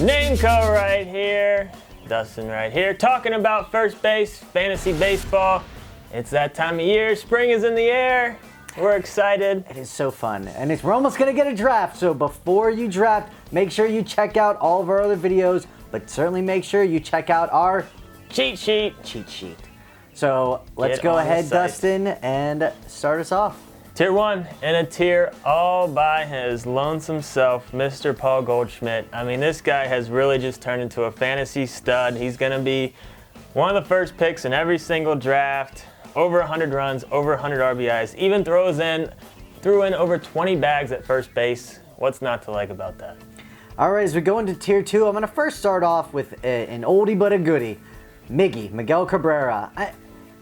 Nameco right here, Dustin right here, talking about first base, fantasy baseball. It's that time of year, spring is in the air, we're excited. It is so fun, and we're almost going to get a draft, so before you draft, make sure you check out all of our other videos, but certainly make sure you check out our Cheat sheet. So let's go ahead, Dustin, and start us off. Tier 1 in a tier all by his lonesome self, Mr. Paul Goldschmidt. I mean, this guy has really just turned into a fantasy stud. He's going to be one of the first picks in every single draft. Over 100 runs, over 100 RBIs. Even threw in over 20 bags at first base. What's not to like about that? All right, as we go into tier 2, I'm going to first start off with an oldie but a goodie. Miguel Cabrera.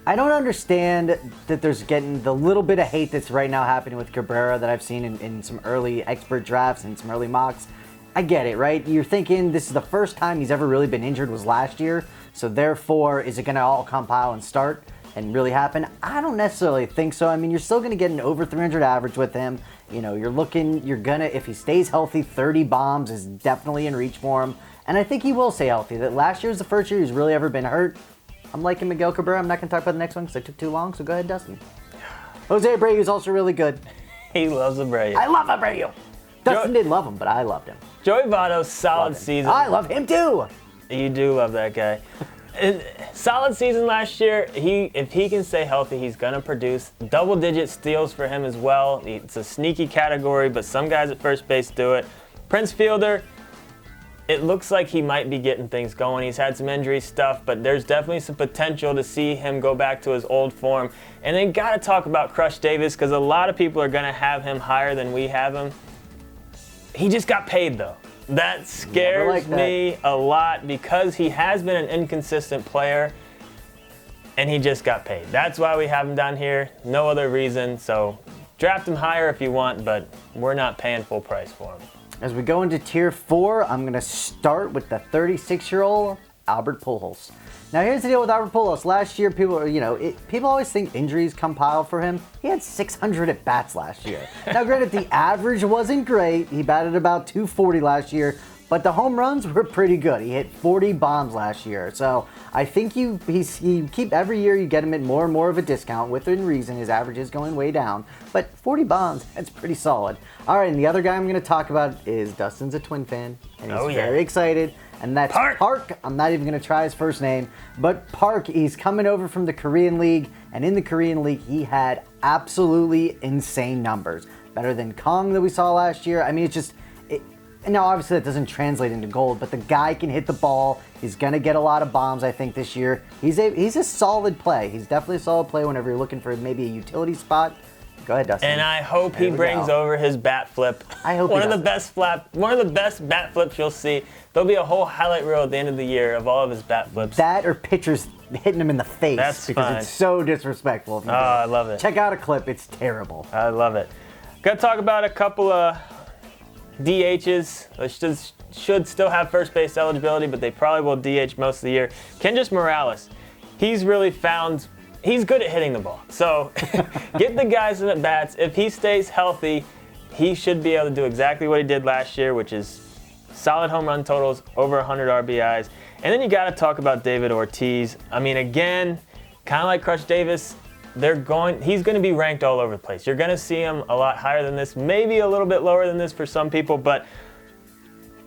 I don't understand that there's getting the little bit of hate that's right now happening with Cabrera that I've seen in some early expert drafts and some early mocks. I get it, right? You're thinking this is the first time he's ever really been injured was last year, so therefore, is it going to all compile and start and really happen? I don't necessarily think so. I mean, you're still going to get an over 300 average with him. You know, if he stays healthy, 30 bombs is definitely in reach for him. And I think he will stay healthy. That last year was the first year he's really ever been hurt. I'm liking Miguel Cabrera. I'm not going to talk about the next one because I took too long, so go ahead, Dustin. Jose Abreu is also really good. He loves Abreu. I love Abreu. Dustin didn't love him, but I loved him. Joey Votto's solid season. I love him too. You do love that guy. Solid season last year. If he can stay healthy, he's going to produce double-digit steals for him as well. It's a sneaky category, but some guys at first base do it. Prince Fielder, it looks like he might be getting things going. He's had some injury stuff, but there's definitely some potential to see him go back to his old form. And then got to talk about Crush Davis because a lot of people are going to have him higher than we have him. He just got paid, though. That scares me a lot because he has been an inconsistent player, and he just got paid. That's why we have him down here. No other reason. So draft him higher if you want, but we're not paying full price for him. As we go into tier 4, I'm going to start with the 36-year-old Albert Pujols. Now here's the deal with Albert Pujols. Last year, people always think injuries compile for him. He had 600 at-bats last year. Now granted, the average wasn't great. He batted about 240 last year, but the home runs were pretty good. He hit 40 bombs last year. So I think you keep every year you get him at more and more of a discount. Within reason, his average is going way down. But 40 bombs, that's pretty solid. All right, and the other guy I'm going to talk about is Dustin's a Twin fan, and he's very excited. And that's Park. I'm not even going to try his first name. But Park, he's coming over from the Korean League. And in the Korean League, he had absolutely insane numbers. Better than Kong that we saw last year. I mean, it's just... Now, obviously, that doesn't translate into gold, but the guy can hit the ball. He's going to get a lot of bombs, I think, this year. He's a solid play. He's definitely a solid play whenever you're looking for maybe a utility spot. Go ahead, Dustin. And I hope he brings over his bat flip. I hope one of the best bat flips you'll see. There'll be a whole highlight reel at the end of the year of all of his bat flips. That or pitchers hitting him in the face. That's because fine. It's so disrespectful. Oh, I love it. Check out a clip. It's terrible. I love it. Got to talk about a couple of DHs. They should still have first base eligibility, but they probably will DH most of the year. Kendry Morales, he's really he's good at hitting the ball. So get the guys in at bats. If he stays healthy, he should be able to do exactly what he did last year, which is solid home run totals, over 100 RBIs. And then you got to talk about David Ortiz. I mean, again, kind of like Crush Davis, he's going to be ranked all over the place. You're going to see him a lot higher than this, maybe a little bit lower than this for some people, but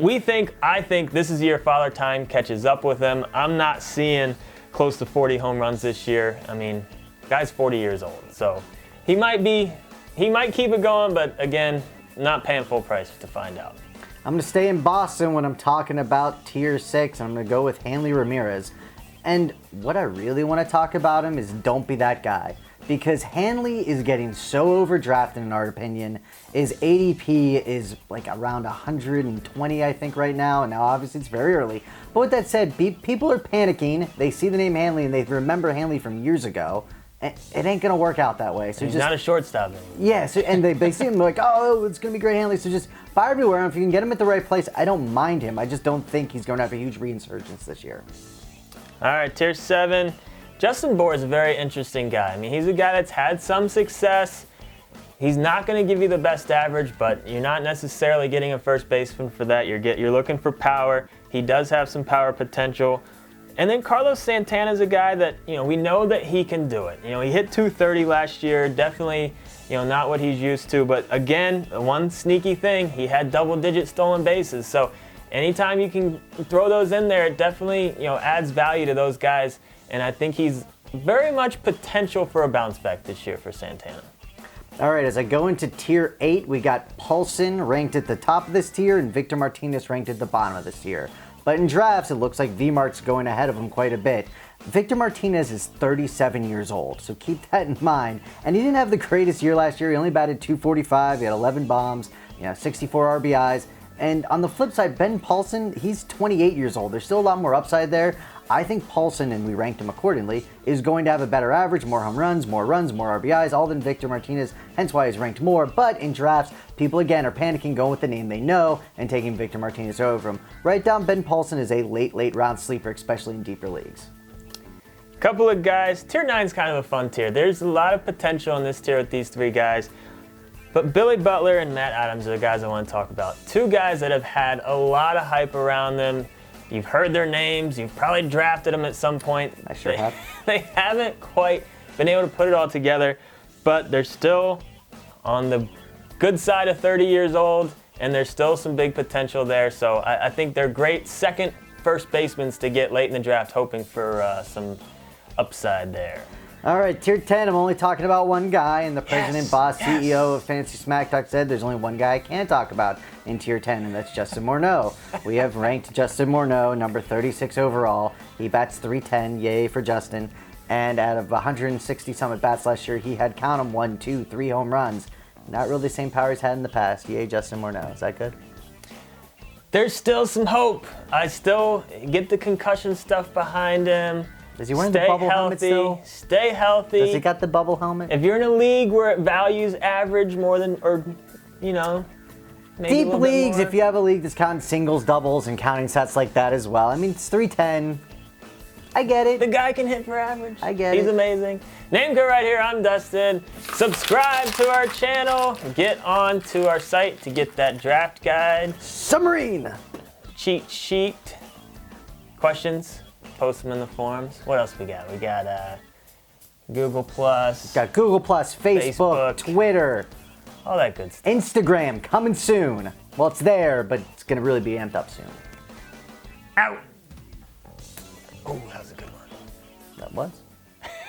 I think this is the year Father Time catches up with him. I'm not seeing close to 40 home runs this year. I mean, guy's 40 years old, so he might keep it going, but again, not paying full price to find out. I'm going to stay in Boston when I'm talking about tier 6. I'm going to go with Hanley Ramirez. And what I really want to talk about him is don't be that guy. Because Hanley is getting so overdrafted in our opinion. His ADP is like around 120, I think, right now. And now obviously it's very early. But with that said, people are panicking. They see the name Hanley and they remember Hanley from years ago. It ain't going to work out that way. So he's not a shortstop anymore. Yeah, and they see him like, oh, it's going to be great Hanley. So just buyer beware. If you can get him at the right place, I don't mind him. I just don't think he's going to have a huge reinsurgence this year. All right, tier 7. Justin Bour is a very interesting guy. I mean, he's a guy that's had some success. He's not going to give you the best average, but you're not necessarily getting a first baseman for that. You're looking for power. He does have some power potential. And then Carlos Santana's a guy that, we know that he can do it. He hit 230 last year, definitely, not what he's used to. But again, one sneaky thing, he had double-digit stolen bases. So anytime you can throw those in there, it definitely, adds value to those guys. And I think he's very much potential for a bounce back this year for Santana. All right, as I go into Tier 8, we got Paulsen ranked at the top of this tier and Victor Martinez ranked at the bottom of this tier. But in drafts, it looks like V-Mart's going ahead of him quite a bit. Victor Martinez is 37 years old, so keep that in mind. And he didn't have the greatest year last year. He only batted .245, he had 11 bombs, 64 RBIs. And on the flip side, Ben Paulsen, he's 28 years old. There's still a lot more upside there. I think Paulsen, and we ranked him accordingly, is going to have a better average, more home runs, more RBIs, all than Victor Martinez, hence why he's ranked more. But in drafts, people again are panicking, going with the name they know, and taking Victor Martinez over him. Write down Ben Paulsen as a late round sleeper, especially in deeper leagues. Couple of guys, Tier 9 is kind of a fun tier. There's a lot of potential in this tier with these three guys. But Billy Butler and Matt Adams are the guys I want to talk about. Two guys that have had a lot of hype around them. You've heard their names. You've probably drafted them at some point. I sure have. They haven't quite been able to put it all together, but they're still on the good side of 30 years old, and there's still some big potential there. So I think they're great second first basemen to get late in the draft, hoping for some upside there. All right, Tier 10, I'm only talking about one guy, and the president, boss, CEO of Fantasy Smack Talk said there's only one guy I can't talk about in Tier 10, and that's Justin Morneau. We have ranked Justin Morneau, number 36 overall. He bats .310, yay for Justin. And out of 160-some at-bats last year, he had, count them, 1, 2, 3 home runs. Not really the same power he's had in the past. Yay, Justin Morneau. Is that good? There's still some hope. I still get the concussion stuff behind him. Is he wearing the bubble helmet still? Stay healthy. Does he got the bubble helmet? If you're in a league where it values average more than, or, maybe deep leagues, if you have a league that's counting singles, doubles, and counting stats like that as well. I mean, it's .310. I get it. The guy can hit for average. I get it. He's amazing. Name Code right here. I'm Dustin. Subscribe to our channel. Get on to our site to get that draft guide. Submarine. Cheat sheet. Questions? Post them in the forums. What else we got? We got Google Plus. Got Google Plus, Facebook, Twitter. All that good stuff. Instagram coming soon. Well, it's there, but it's going to really be amped up soon. Out. Oh, that was a good one. That was?